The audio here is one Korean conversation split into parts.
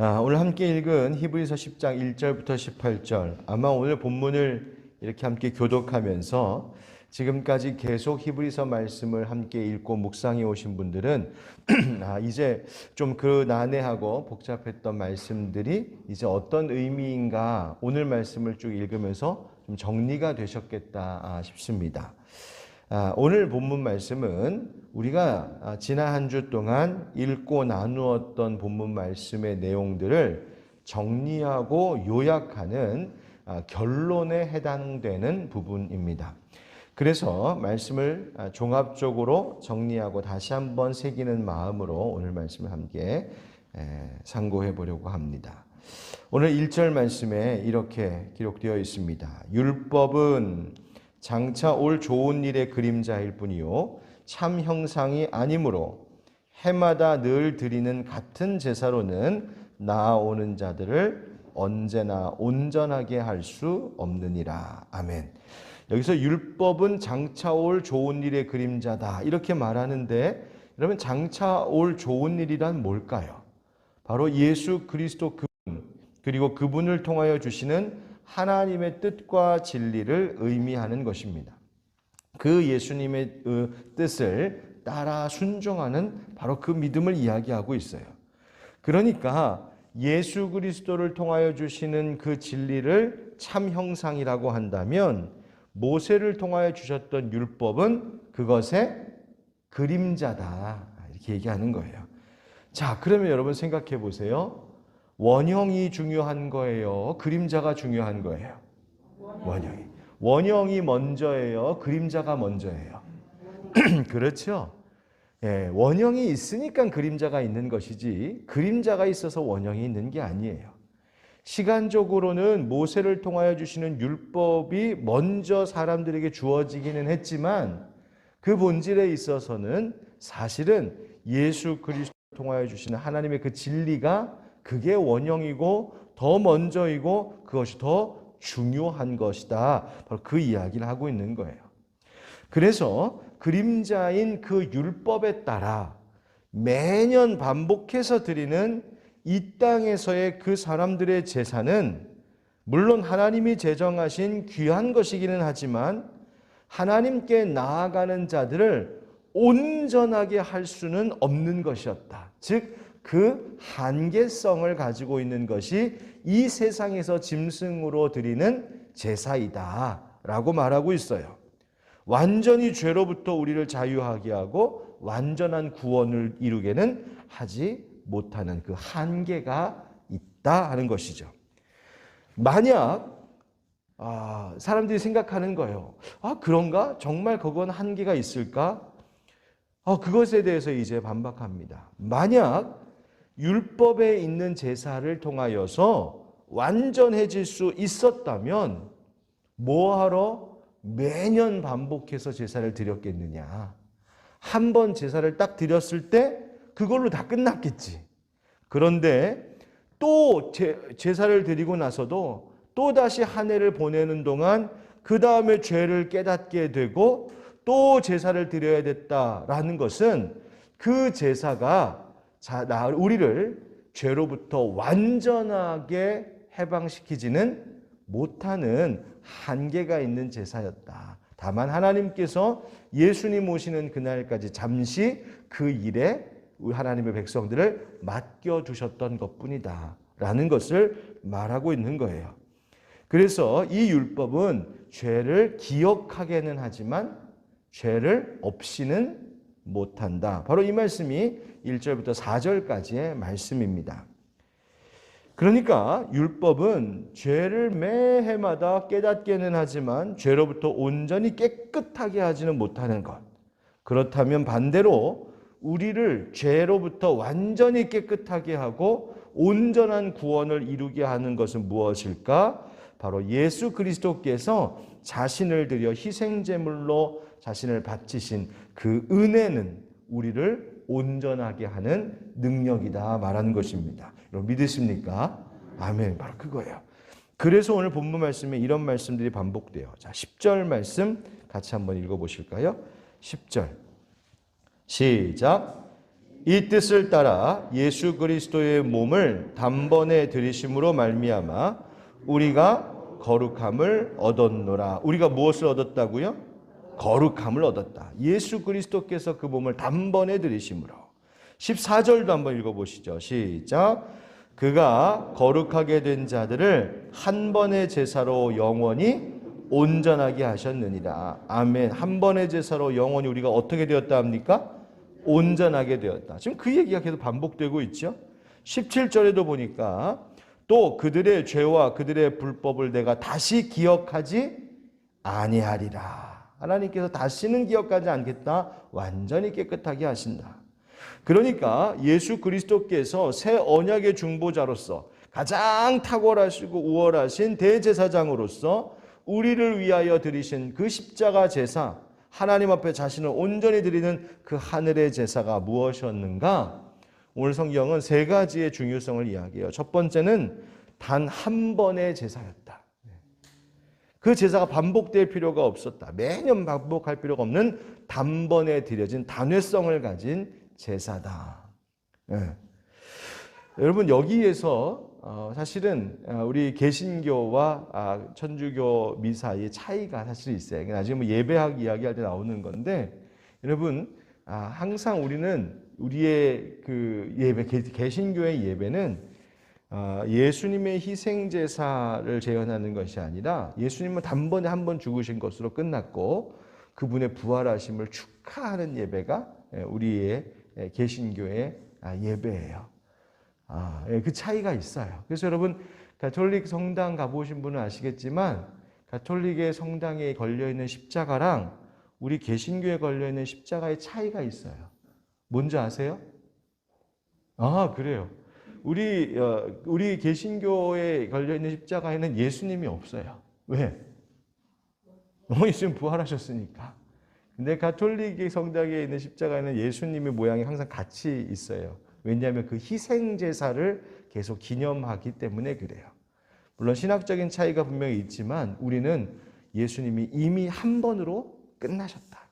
오늘 함께 읽은 히브리서 10장 1절부터 18절, 아마 오늘 본문을 이렇게 함께 교독하면서 지금까지 계속 히브리서 말씀을 함께 읽고 묵상해 오신 분들은 이제 좀 그 난해하고 복잡했던 말씀들이 이제 어떤 의미인가 오늘 말씀을 쭉 읽으면서 좀 정리가 되셨겠다 싶습니다. 오늘 본문 말씀은 우리가 지난 한 주 동안 읽고 나누었던 본문 말씀의 내용들을 정리하고 요약하는 결론에 해당되는 부분입니다. 그래서 말씀을 종합적으로 정리하고 다시 한번 새기는 마음으로 오늘 말씀을 함께 상고해 보려고 합니다. 오늘 1절 말씀에 이렇게 기록되어 있습니다. 율법은 장차 올 좋은 일의 그림자일 뿐이요 참 형상이 아니므로 해마다 늘 드리는 같은 제사로는 나아오는 자들을 언제나 온전하게 할 수 없느니라. 아멘. 여기서 율법은 장차 올 좋은 일의 그림자다 이렇게 말하는데, 여러분 장차 올 좋은 일이란 뭘까요? 바로 예수 그리스도 그분, 그리고 그분을 통하여 주시는 하나님의 뜻과 진리를 의미하는 것입니다. 그 예수님의 뜻을 따라 순종하는 바로 그 믿음을 이야기하고 있어요. 그러니까 예수 그리스도를 통하여 주시는 그 진리를 참 형상이라고 한다면 모세를 통하여 주셨던 율법은 그것의 그림자다 이렇게 얘기하는 거예요. 자, 그러면 여러분 생각해 보세요. 원형이 중요한 거예요? 그림자가 중요한 거예요? 원형이 먼저예요? 그림자가 먼저예요? 그렇죠? 예, 원형이 있으니까 그림자가 있는 것이지 그림자가 있어서 원형이 있는 게 아니에요. 시간적으로는 모세를 통하여 주시는 율법이 먼저 사람들에게 주어지기는 했지만 그 본질에 있어서는 사실은 예수 그리스도를 통하여 주시는 하나님의 그 진리가 그게 원형이고 더 먼저이고 그것이 더 중요한 것이다. 바로 그 이야기를 하고 있는 거예요. 그래서 그림자인 그 율법에 따라 매년 반복해서 드리는 이 땅에서의 그 사람들의 제사는 물론 하나님이 제정하신 귀한 것이기는 하지만 하나님께 나아가는 자들을 온전하게 할 수는 없는 것이었다. 즉 그 한계성을 가지고 있는 것이 이 세상에서 짐승으로 드리는 제사이다 라고 말하고 있어요. 완전히 죄로부터 우리를 자유하게 하고 완전한 구원을 이루게는 하지 못하는 그 한계가 있다 하는 것이죠. 만약 사람들이 생각하는 거예요. 그런가? 정말 그건 한계가 있을까? 그것에 대해서 이제 반박합니다. 만약 율법에 있는 제사를 통하여서 완전해질 수 있었다면 뭐하러 매년 반복해서 제사를 드렸겠느냐. 한 번 제사를 딱 드렸을 때 그걸로 다 끝났겠지. 그런데 또 제사를 드리고 나서도 또다시 한 해를 보내는 동안 그 다음에 죄를 깨닫게 되고 또 제사를 드려야 됐다라는 것은 그 제사가 우리를 죄로부터 완전하게 해방시키지는 못하는 한계가 있는 제사였다. 다만 하나님께서 예수님 오시는 그날까지 잠시 그 일에 하나님의 백성들을 맡겨두셨던 것뿐이다 라는 것을 말하고 있는 거예요. 그래서 이 율법은 죄를 기억하게는 하지만 죄를 없이는 못한다. 바로 이 말씀이 1절부터 4절까지의 말씀입니다. 그러니까 율법은 죄를 매해마다 깨닫게는 하지만 죄로부터 온전히 깨끗하게 하지는 못하는 것. 그렇다면 반대로 우리를 죄로부터 완전히 깨끗하게 하고 온전한 구원을 이루게 하는 것은 무엇일까? 바로 예수 그리스도께서 자신을 들여 희생제물로 자신을 바치신 그 은혜는 우리를 온전하게 하는 능력이다 말하는 것입니다. 여러분 믿으십니까? 아멘. 바로 그거예요. 그래서 오늘 본문 말씀에 이런 말씀들이 반복돼요. 자, 10절 말씀 같이 한번 읽어보실까요? 10절 시작. 이 뜻을 따라 예수 그리스도의 몸을 단번에 들이심으로 말미암아 우리가 거룩함을 얻었노라. 우리가 무엇을 얻었다고요? 거룩함을 얻었다. 예수 그리스도께서 그 몸을 단번에 들이심으로. 14절도 한번 읽어보시죠. 시작. 그가 거룩하게 된 자들을 한 번의 제사로 영원히 온전하게 하셨느니라. 아멘. 한 번의 제사로 영원히 우리가 어떻게 되었다 합니까? 온전하게 되었다. 지금 그 얘기가 계속 반복되고 있죠. 17절에도 보니까 또 그들의 죄와 그들의 불법을 내가 다시 기억하지 아니하리라. 하나님께서 다시는 기억하지 않겠다. 완전히 깨끗하게 하신다. 그러니까 예수 그리스도께서 새 언약의 중보자로서 가장 탁월하시고 우월하신 대제사장으로서 우리를 위하여 드리신 그 십자가 제사, 하나님 앞에 자신을 온전히 드리는 그 하늘의 제사가 무엇이었는가? 오늘 성경은 세 가지의 중요성을 이야기해요. 첫 번째는 단 한 번의 제사였다. 그 제사가 반복될 필요가 없었다. 매년 반복할 필요가 없는 단번에 드려진 단회성을 가진 제사다. 여러분 여기에서 사실은 우리 개신교와 천주교 미사의 차이가 사실 있어요. 나중에 뭐 예배학 이야기할 때 나오는 건데 여러분 항상 우리는 우리의 그 예배 개신교의 예배는 예수님의 희생 제사를 재현하는 것이 아니라 예수님은 단번에 한 번 죽으신 것으로 끝났고 그분의 부활하심을 축하하는 예배가 우리의 개신교의 예배예요. 그 차이가 있어요. 그래서 여러분 가톨릭 성당 가보신 분은 아시겠지만 가톨릭의 성당에 걸려있는 십자가랑 우리 개신교에 걸려있는 십자가의 차이가 있어요. 뭔지 아세요? 그래요. 우리 개신교에 걸려있는 십자가에는 예수님이 없어요. 왜? 예수님 부활하셨으니까. 근데 가톨릭 성당에 있는 십자가에는 예수님의 모양이 항상 같이 있어요. 왜냐하면 그 희생 제사를 계속 기념하기 때문에 그래요. 물론 신학적인 차이가 분명히 있지만 우리는 예수님이 이미 한 번으로 끝나셨다.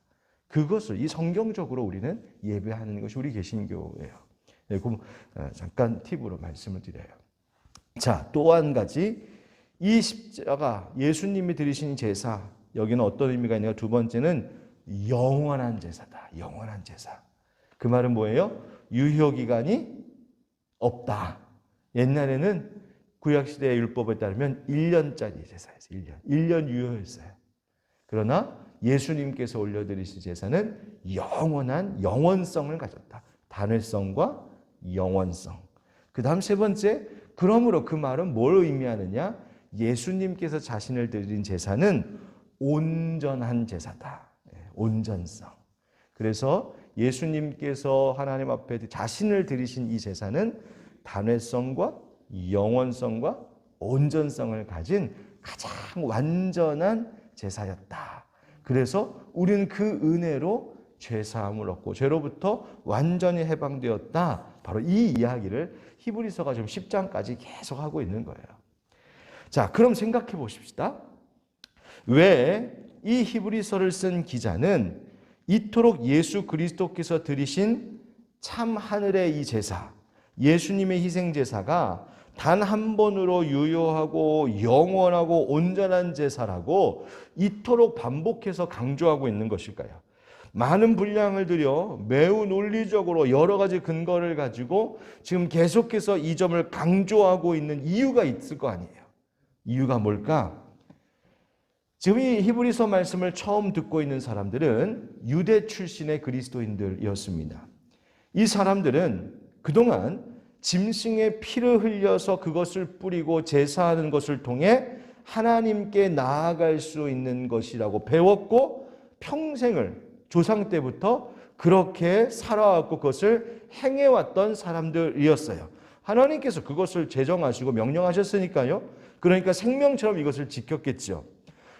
그것을 이 성경적으로 우리는 예배하는 것이 우리 개신교예요. 잠깐 팁으로 말씀을 드려요. 자, 또 한 가지 이 십자가 예수님이 드리신 제사 여기는 어떤 의미가 있냐면 두 번째는 영원한 제사다. 영원한 제사. 그 말은 뭐예요? 유효기간이 없다. 옛날에는 구약시대의 율법에 따르면 1년짜리 제사였어요. 1년 유효했어요. 그러나 예수님께서 올려드리신 제사는 영원한 영원성을 가졌다. 단회성과 영원성. 그 다음 세 번째, 그러므로 그 말은 뭘 의미하느냐? 예수님께서 자신을 드린 제사는 온전한 제사다. 온전성. 그래서 예수님께서 하나님 앞에 자신을 드리신 이 제사는 단회성과 영원성과 온전성을 가진 가장 완전한 제사였다. 그래서 우리는 그 은혜로 죄사함을 얻고 죄로부터 완전히 해방되었다. 바로 이 이야기를 히브리서가 지금 10장까지 계속하고 있는 거예요. 자, 그럼 생각해 보십시다. 왜 이 히브리서를 쓴 기자는 이토록 예수 그리스도께서 드리신 참 하늘의 이 제사, 예수님의 희생 제사가 단 한 번으로 유효하고 영원하고 온전한 제사라고 이토록 반복해서 강조하고 있는 것일까요? 많은 분량을 들여 매우 논리적으로 여러 가지 근거를 가지고 지금 계속해서 이 점을 강조하고 있는 이유가 있을 거 아니에요. 이유가 뭘까? 지금 이 히브리서 말씀을 처음 듣고 있는 사람들은 유대 출신의 그리스도인들이었습니다. 이 사람들은 그동안 짐승의 피를 흘려서 그것을 뿌리고 제사하는 것을 통해 하나님께 나아갈 수 있는 것이라고 배웠고 평생을 조상 때부터 그렇게 살아왔고 그것을 행해왔던 사람들이었어요. 하나님께서 그것을 제정하시고 명령하셨으니까요. 그러니까 생명처럼 이것을 지켰겠죠.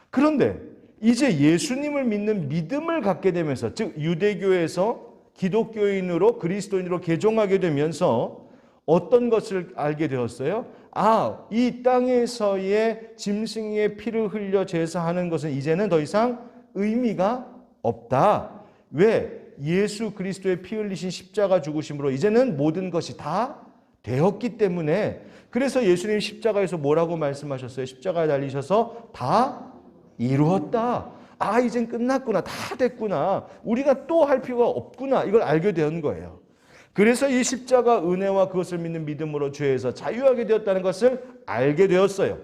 그런데 이제 예수님을 믿는 믿음을 갖게 되면서 즉 유대교에서 기독교인으로 그리스도인으로 개종하게 되면서 어떤 것을 알게 되었어요? 이 땅에서의 짐승의 피를 흘려 제사하는 것은 이제는 더 이상 의미가 없다. 왜? 예수 그리스도의 피 흘리신 십자가 죽으심으로 이제는 모든 것이 다 되었기 때문에, 그래서 예수님 십자가에서 뭐라고 말씀하셨어요? 십자가에 달리셔서 다 이루었다. 아, 이젠 끝났구나. 다 됐구나. 우리가 또 할 필요가 없구나. 이걸 알게 된 거예요. 그래서 이 십자가 은혜와 그것을 믿는 믿음으로 죄에서 자유하게 되었다는 것을 알게 되었어요.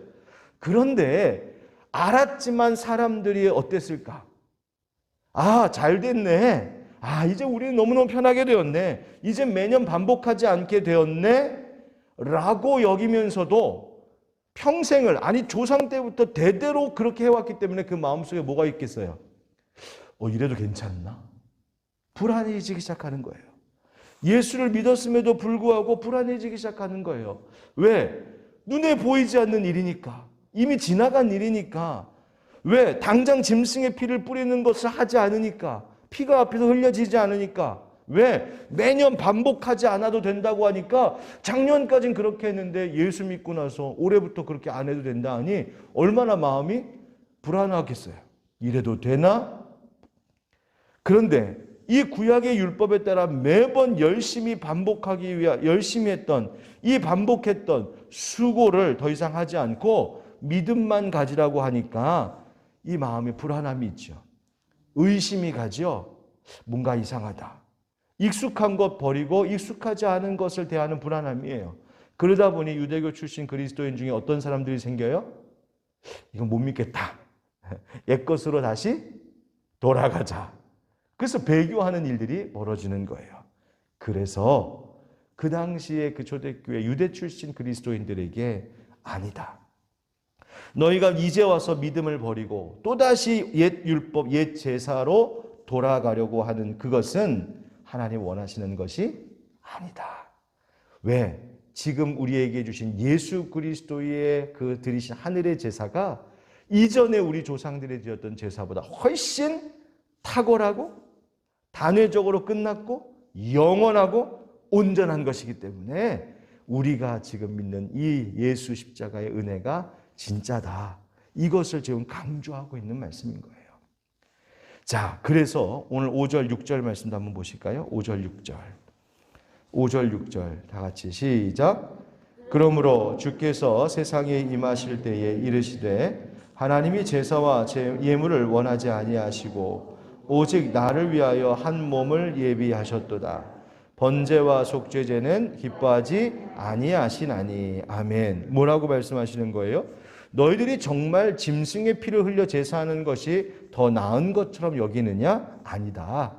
그런데 알았지만 사람들이 어땠을까? 아, 잘 됐네. 아, 이제 우리는 너무너무 편하게 되었네. 이제 매년 반복하지 않게 되었네. 라고 여기면서도 평생을, 아니 조상 때부터 대대로 그렇게 해왔기 때문에 그 마음속에 뭐가 있겠어요? 이래도 괜찮나? 불안해지기 시작하는 거예요. 예수를 믿었음에도 불구하고 불안해지기 시작하는 거예요. 왜? 눈에 보이지 않는 일이니까. 이미 지나간 일이니까. 왜? 당장 짐승의 피를 뿌리는 것을 하지 않으니까. 피가 앞에서 흘려지지 않으니까. 왜? 매년 반복하지 않아도 된다고 하니까 작년까지는 그렇게 했는데 예수 믿고 나서 올해부터 그렇게 안 해도 된다 하니 얼마나 마음이 불안하겠어요. 이래도 되나? 그런데 이 구약의 율법에 따라 매번 열심히 반복하기 위해 열심히 했던 이 반복했던 수고를 더 이상 하지 않고 믿음만 가지라고 하니까 이 마음에 불안함이 있죠. 의심이 가죠. 뭔가 이상하다. 익숙한 것 버리고 익숙하지 않은 것을 대하는 불안함이에요. 그러다 보니 유대교 출신 그리스도인 중에 어떤 사람들이 생겨요? 이건 못 믿겠다. 옛것으로 다시 돌아가자. 그래서 배교하는 일들이 벌어지는 거예요. 그래서 그 당시에 그 초대교회 유대 출신 그리스도인들에게 아니다. 너희가 이제 와서 믿음을 버리고 또다시 옛 율법, 옛 제사로 돌아가려고 하는 그것은 하나님 원하시는 것이 아니다. 왜? 지금 우리에게 주신 예수 그리스도의 그 드리신 하늘의 제사가 이전에 우리 조상들이 드렸던 제사보다 훨씬 탁월하고 단회적으로 끝났고 영원하고 온전한 것이기 때문에 우리가 지금 믿는 이 예수 십자가의 은혜가 진짜다. 이것을 지금 강조하고 있는 말씀인 거예요. 자, 그래서 오늘 5절, 6절 말씀도 한번 보실까요? 5절, 6절. 5절, 6절 다 같이 시작. 그러므로 주께서 세상에 임하실 때에 이르시되 하나님이 제사와 예물을 원하지 아니하시고 오직 나를 위하여 한 몸을 예비하셨도다. 번제와 속죄제는 기뻐하지 아니하시나니. 아멘. 뭐라고 말씀하시는 거예요? 너희들이 정말 짐승의 피를 흘려 제사하는 것이 더 나은 것처럼 여기느냐? 아니다.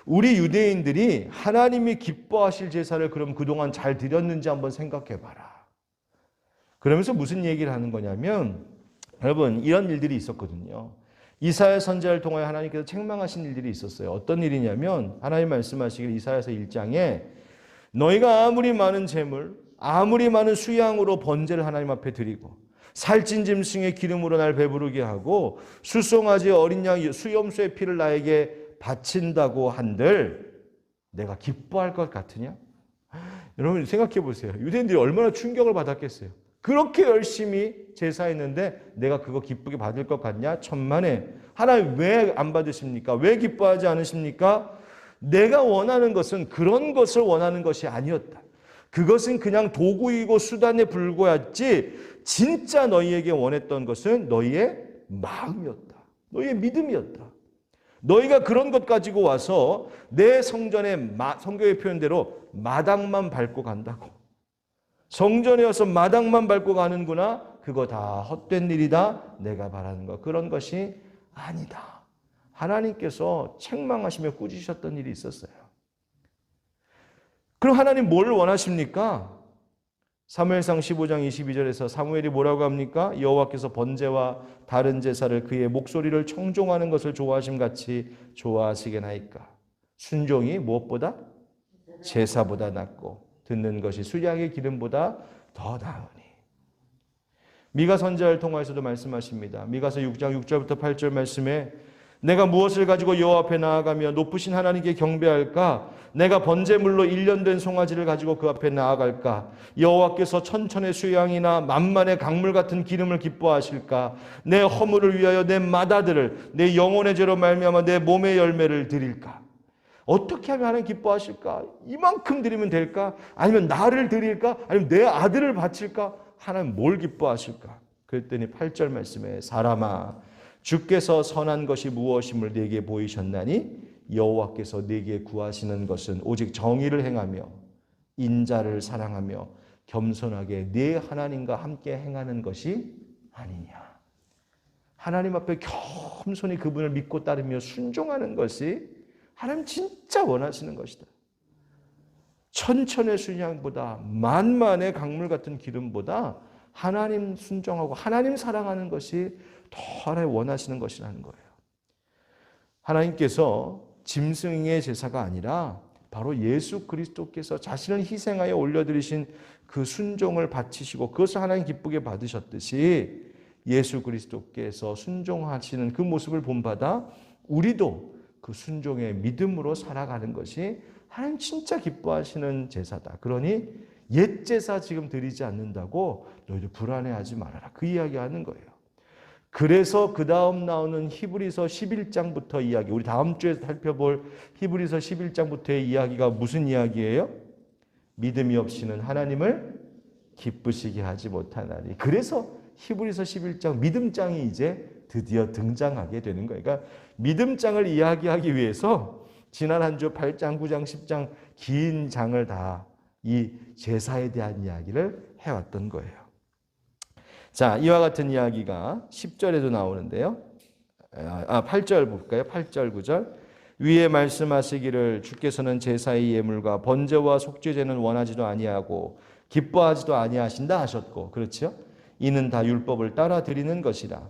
우리 유대인들이 하나님이 기뻐하실 제사를 그럼 그동안 잘 드렸는지 한번 생각해 봐라. 그러면서 무슨 얘기를 하는 거냐면, 여러분 이런 일들이 있었거든요. 이사야 선지자를 통하여 하나님께서 책망하신 일들이 있었어요. 어떤 일이냐면 하나님 말씀하시길 이사야서 1장에 너희가 아무리 많은 재물, 아무리 많은 수양으로 번제를 하나님 앞에 드리고 살찐 짐승의 기름으로 날 배부르게 하고 수송아지 어린 양 수염소의 피를 나에게 바친다고 한들 내가 기뻐할 것 같으냐? 여러분 생각해 보세요. 유대인들이 얼마나 충격을 받았겠어요. 그렇게 열심히 제사했는데 내가 그거 기쁘게 받을 것 같냐? 천만에. 하나님 왜 안 받으십니까? 왜 기뻐하지 않으십니까? 내가 원하는 것은 그런 것을 원하는 것이 아니었다. 그것은 그냥 도구이고 수단에 불과했지 진짜 너희에게 원했던 것은 너희의 마음이었다. 너희의 믿음이었다. 너희가 그런 것 가지고 와서 내 성전에 성경의 표현대로 마당만 밟고 간다고. 성전에 와서 마당만 밟고 가는구나. 그거 다 헛된 일이다. 내가 바라는 것. 그런 것이 아니다. 하나님께서 책망하시며 꾸짖으셨던 일이 있었어요. 그럼 하나님 뭘 원하십니까? 사무엘상 15장 22절에서 사무엘이 뭐라고 합니까? 여호와께서 번제와 다른 제사를 그의 목소리를 청종하는 것을 좋아하심 같이 좋아하시게나이까. 순종이 무엇보다? 제사보다 낫고 듣는 것이 수량의 기름보다 더 나으니. 미가 선지자를 통하여서도 말씀하십니다. 미가서 6장 6절부터 8절 말씀에 내가 무엇을 가지고 여호와 앞에 나아가며 높으신 하나님께 경배할까? 내가 번제물로 1년 된 송아지를 가지고 그 앞에 나아갈까? 여호와께서 천천의 수양이나 만만의 강물 같은 기름을 기뻐하실까? 내 허물을 위하여 내 맏아들을 내 영혼의 죄로 말미암아 내 몸의 열매를 드릴까? 어떻게 하면 하나님 기뻐하실까? 이만큼 드리면 될까? 아니면 나를 드릴까? 아니면 내 아들을 바칠까? 하나님 뭘 기뻐하실까? 그랬더니 8절 말씀에 사람아 주께서 선한 것이 무엇임을 네게 보이셨나니 여호와께서 네게 구하시는 것은 오직 정의를 행하며 인자를 사랑하며 겸손하게 네 하나님과 함께 행하는 것이 아니냐. 하나님 앞에 겸손히 그분을 믿고 따르며 순종하는 것이 하나님 진짜 원하시는 것이다. 천천의 순양보다 만만의 강물 같은 기름보다 하나님 순종하고 하나님 사랑하는 것이 더 하나님 원하시는 것이라는 거예요. 하나님께서 짐승의 제사가 아니라 바로 예수 그리스도께서 자신을 희생하여 올려드리신 그 순종을 바치시고 그것을 하나님 기쁘게 받으셨듯이 예수 그리스도께서 순종하시는 그 모습을 본받아 우리도 그 순종의 믿음으로 살아가는 것이 하나님 진짜 기뻐하시는 제사다. 그러니 옛 제사 지금 드리지 않는다고 너희들 불안해하지 말아라. 그 이야기하는 거예요. 그래서 그 다음 나오는 히브리서 11장부터 이야기, 우리 다음 주에 살펴볼 히브리서 11장부터의 이야기가 무슨 이야기예요? 믿음이 없이는 하나님을 기쁘시게 하지 못하나니. 그래서 히브리서 11장 믿음장이 이제 드디어 등장하게 되는 거예요. 그러니까 믿음장을 이야기하기 위해서 지난 한 주 8장, 9장, 10장 긴 장을 다 이 제사에 대한 이야기를 해왔던 거예요. 자, 이와 같은 이야기가 10절에도 나오는데요. 8절 볼까요? 8절, 9절. 위에 말씀하시기를 주께서는 제사의 예물과 번제와 속죄제는 원하지도 아니하고 기뻐하지도 아니하신다 하셨고, 그렇죠? 이는 다 율법을 따라 드리는 것이라.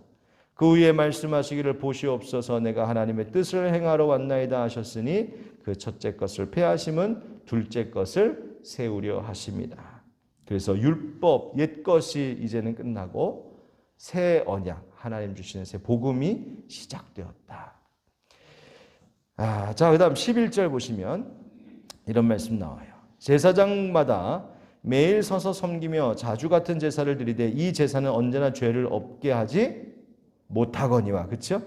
그 위에 말씀하시기를 보시옵소서 내가 하나님의 뜻을 행하러 왔나이다 하셨으니 그 첫째 것을 폐하심은 둘째 것을 세우려 하심이다. 그래서 율법 옛것이 이제는 끝나고 새 언약 하나님 주시는 새 복음이 시작되었다. 자, 그다음 11절 보시면 이런 말씀 나와요. 제사장마다 매일 서서 섬기며 자주 같은 제사를 드리되 이 제사는 언제나 죄를 없게 하지 못하거니와. 그렇죠?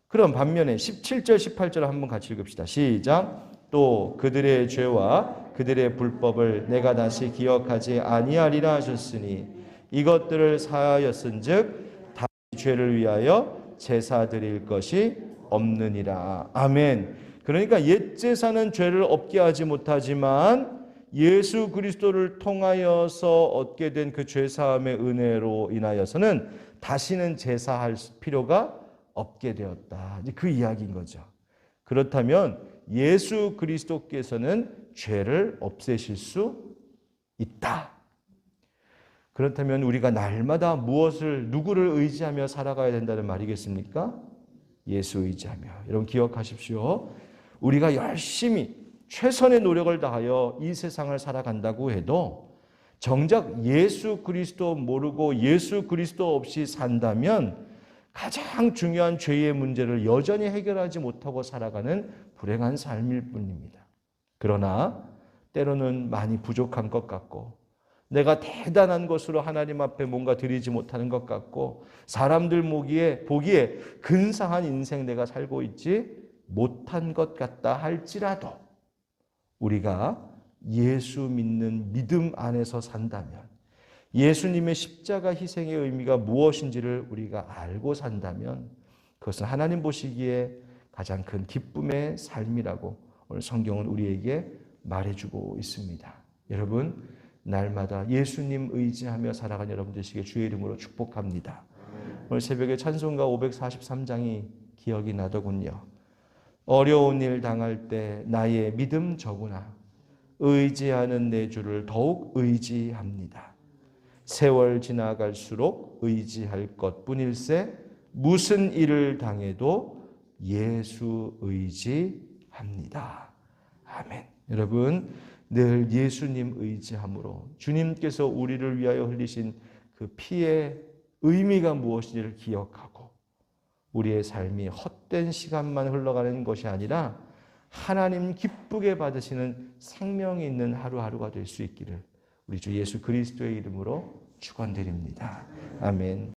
그럼 반면에 17절 18절 한번 같이 읽읍시다. 시작. 또 그들의 죄와 그들의 불법을 내가 다시 기억하지 아니하리라 하셨으니 이것들을 사하였은즉 다시 죄를 위하여 제사 드릴 것이 없느니라. 아멘. 그러니까 옛 제사는 죄를 없게 하지 못하지만 예수 그리스도를 통하여서 얻게 된 그 죄사함의 은혜로 인하여서는 다시는 제사할 필요가 없게 되었다. 그 이야기인 거죠. 그렇다면 예수 그리스도께서는 죄를 없애실 수 있다. 그렇다면 우리가 날마다 누구를 의지하며 살아가야 된다는 말이겠습니까? 예수 의지하며. 여러분 기억하십시오. 우리가 열심히 최선의 노력을 다하여 이 세상을 살아간다고 해도 정작 예수 그리스도 모르고 예수 그리스도 없이 산다면 가장 중요한 죄의 문제를 여전히 해결하지 못하고 살아가는 불행한 삶일 뿐입니다. 그러나 때로는 많이 부족한 것 같고 내가 대단한 것으로 하나님 앞에 뭔가 드리지 못하는 것 같고 사람들 보기에 근사한 인생 내가 살고 있지 못한 것 같다 할지라도 우리가 예수 믿는 믿음 안에서 산다면 예수님의 십자가 희생의 의미가 무엇인지를 우리가 알고 산다면 그것은 하나님 보시기에 가장 큰 기쁨의 삶이라고 오늘 성경은 우리에게 말해주고 있습니다. 여러분 날마다 예수님 의지하며 살아가는 여러분 되시길 주의 이름으로 축복합니다. 오늘 새벽에 찬송가 543장이 기억이 나더군요. 어려운 일 당할 때 나의 믿음 적으나 의지하는 내 주를 더욱 의지합니다. 세월 지나갈수록 의지할 것뿐일세 무슨 일을 당해도 예수 의지합니다. 아멘. 여러분 늘 예수님 의지함으로 주님께서 우리를 위하여 흘리신 그 피의 의미가 무엇인지를 기억하고 우리의 삶이 헛된 시간만 흘러가는 것이 아니라 하나님 기쁘게 받으시는 생명이 있는 하루하루가 될 수 있기를 우리 주 예수 그리스도의 이름으로 축원드립니다. 아멘.